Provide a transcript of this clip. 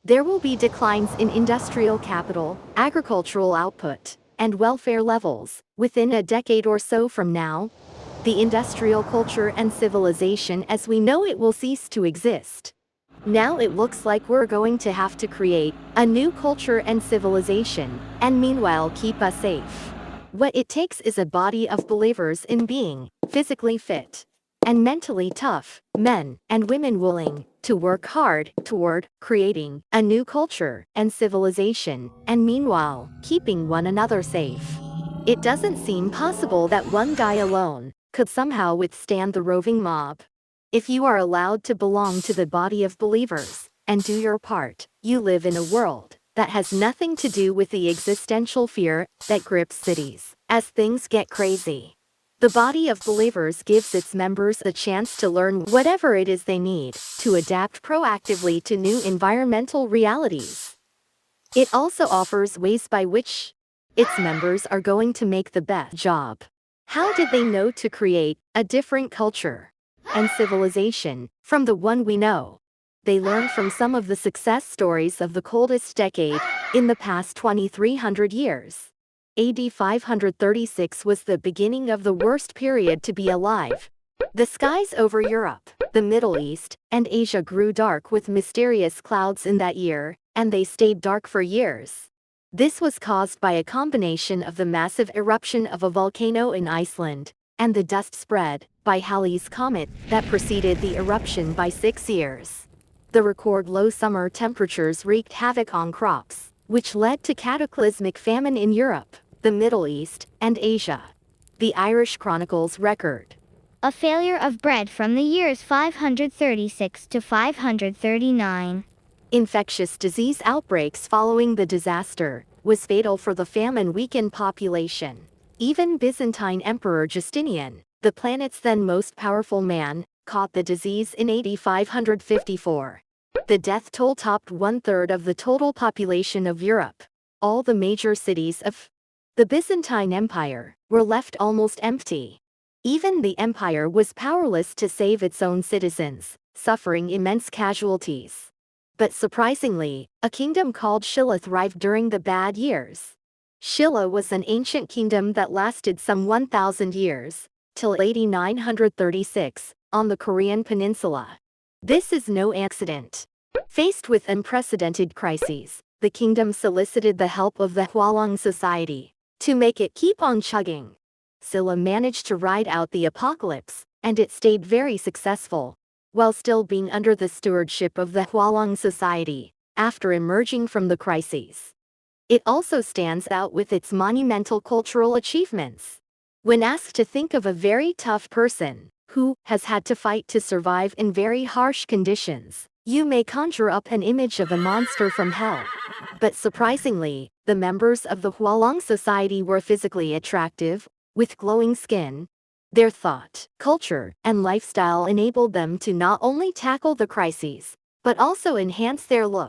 There will be declines in industrial capital, agricultural output, and welfare levels within a decade or so from now. The industrial culture and civilization as we know it will cease to exist. Now it looks like we're going to have to create a new culture and civilization, and meanwhile keep us safe. What it takes is a body of believers in being physically fit and mentally tough men and women willing to work hard toward creating a new culture and civilization, and meanwhile keeping one another safe. It doesn't seem possible that one guy alone could somehow withstand the roving mob. If you are allowed to belong to the body of believers and do your part, you live in a world that has nothing to do with the existential fear that grips cities as things get crazy. The body of believers gives its members a chance to learn whatever it is they need to adapt proactively to new environmental realities. It also offers ways by which its members are going to make the best job. How did they know to create a different culture and civilization from the one we know? They learned from some of the success stories of the coldest decade in the past 2,300 years. AD 536 was the beginning of the worst period to be alive. The skies over Europe, the Middle East, and Asia grew dark with mysterious clouds in that year, and they stayed dark for years. This was caused by a combination of the massive eruption of a volcano in Iceland and the dust spread by Halley's Comet that preceded the eruption by 6 years. The record low summer temperatures wreaked havoc on crops, which led to cataclysmic famine in Europe, the Middle East, and Asia. The Irish Chronicles record A failure of bread from the years 536 to 539. Infectious disease outbreaks following the disaster was fatal for the famine-weakened population. Even Byzantine Emperor Justinian, the planet's then most powerful man, caught the disease in AD 554. The death toll topped 1/3 of the total population of Europe. All the major cities of the Byzantine Empire were left almost empty. Even the empire was powerless to save its own citizens, suffering immense casualties. But surprisingly, a kingdom called Silla thrived during the bad years. Silla was an ancient kingdom that lasted some 1,000 years, till AD 936, on the Korean peninsula. This is no accident. Faced with unprecedented crises, the kingdom solicited the help of the Hwalong Society to make it keep on chugging. Silla managed to ride out the apocalypse, and it stayed very successful, while still being under the stewardship of the Hwalong Society, after emerging from the crises. It also stands out with its monumental cultural achievements. When asked to think of a very tough person who has had to fight to survive in very harsh conditions, you may conjure up an image of a monster from hell. But surprisingly, the members of the Hwalong Society were physically attractive, with glowing skin. Their thought, culture, and lifestyle enabled them to not only tackle the crises, but also enhance their look.